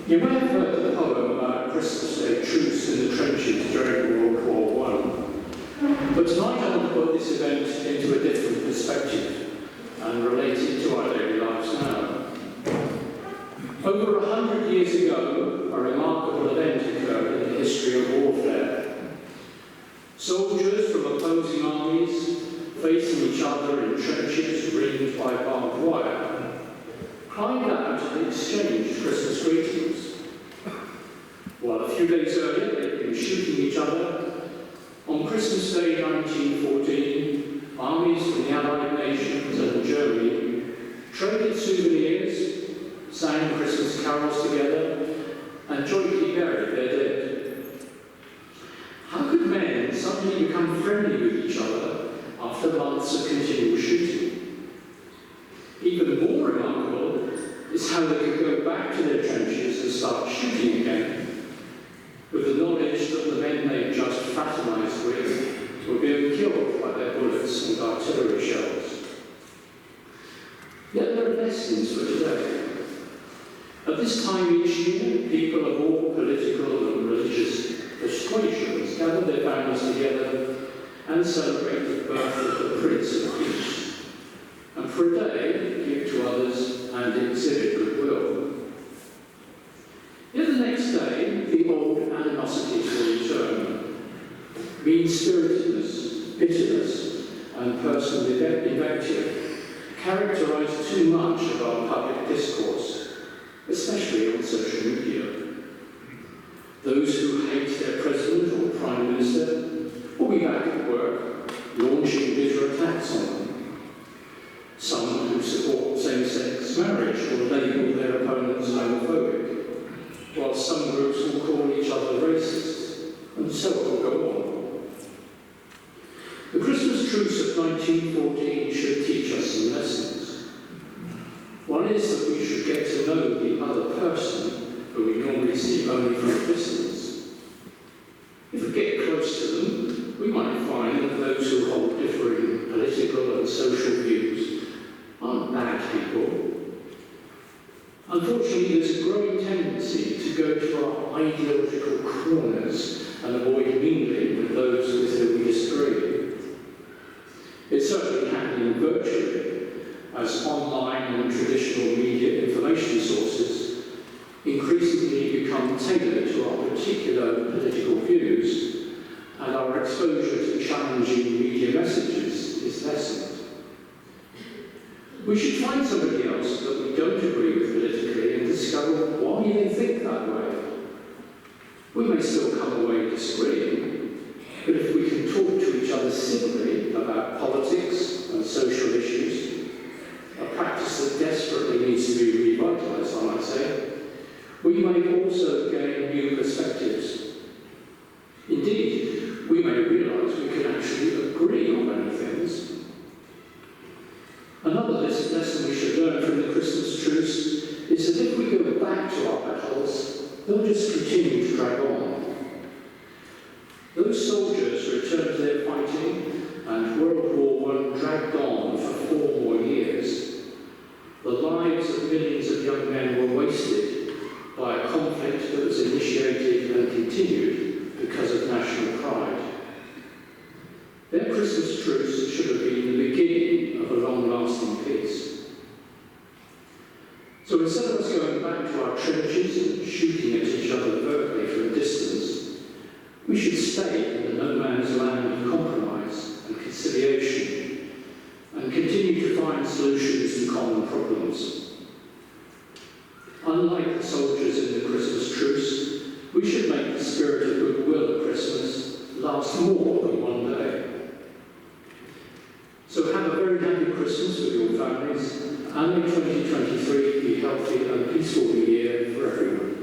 You may have heard the poem about Christmas Day truce in the trenches during World War I, but tonight I want to put this event into a different perspective and relate it to our daily lives now. Over 100 years ago, a remarkable event occurred in the history of warfare. Soldiers from opposing armies, facing each other in trenches ringed by barbed wire, cried out and exchanged Christmas greetings. While a few days earlier they'd been shooting each other, on Christmas Day 1914, armies from the Allied nations and Germany traded souvenirs, sang Christmas carols together, and joyfully buried their dead. How could men suddenly become friendly with each other after months of continual shooting? Even more remarkable is how they could go back to their trenches and start shooting again, with the knowledge that the men they just fraternised with were being killed by their bullets and artillery shells. Yet there are lessons for today. At this time each year, people of all political and religious persuasions gather their families together and celebrate the birth of the Prince of Peace, and for a day give to others and exhibit goodwill. Yet the next day, the old animosities will return. Mean-spiritedness, bitterness, and personal invective characterise too much of our public discourse, especially on social media. Those who hate their president or prime minister will be back at work, launching bitter attacks on them. Some who support same-sex marriage will label their opponents homophobic, while some groups will call each other racist, and so it will go on. The Christmas Truce of 1914 should teach us some lessons. One is that we should get to know the other person who we normally see only from a distance. If we get close to them, we might find that those who hold differing political and social views aren't bad people. Unfortunately, there's a growing tendency to go to our ideological corners and avoid mingling with those with whom we disagree. It's certainly happening virtually, as online and traditional media information sources increasingly become tailored to our particular political views, and our exposure to challenging media messages is lessened. We should find somebody else that we don't agree with politically and discover why they think that way. We may still come away disagreeing, but if we can talk to each other civilly about politics and social issues, a practice that desperately needs to be revitalised, I might say, we may also gain new perspectives. Indeed, we may realise we can actually agree on many things. Another lesson we should learn from the Christmas truce is that if we go back to our battles, they'll just continue to drag on. Those soldiers returned to their fighting, and World War I dragged on for 4 more years. The lives of millions of young men were wasted by a conflict that was initiated and continued because of national pride. Their Christmas truce should have been the beginning of a long-lasting peace. So instead of us going back to our trenches and shooting at each other vertically from a distance, we should stay in the no-man's land of compromise and conciliation and continue to find solutions to common problems. Unlike the soldiers in the Christmas truce, we should make the spirit of goodwill at Christmas last more than one day. So have a very happy Christmas with your families, and may 2023 be a healthy and peaceful year for everyone.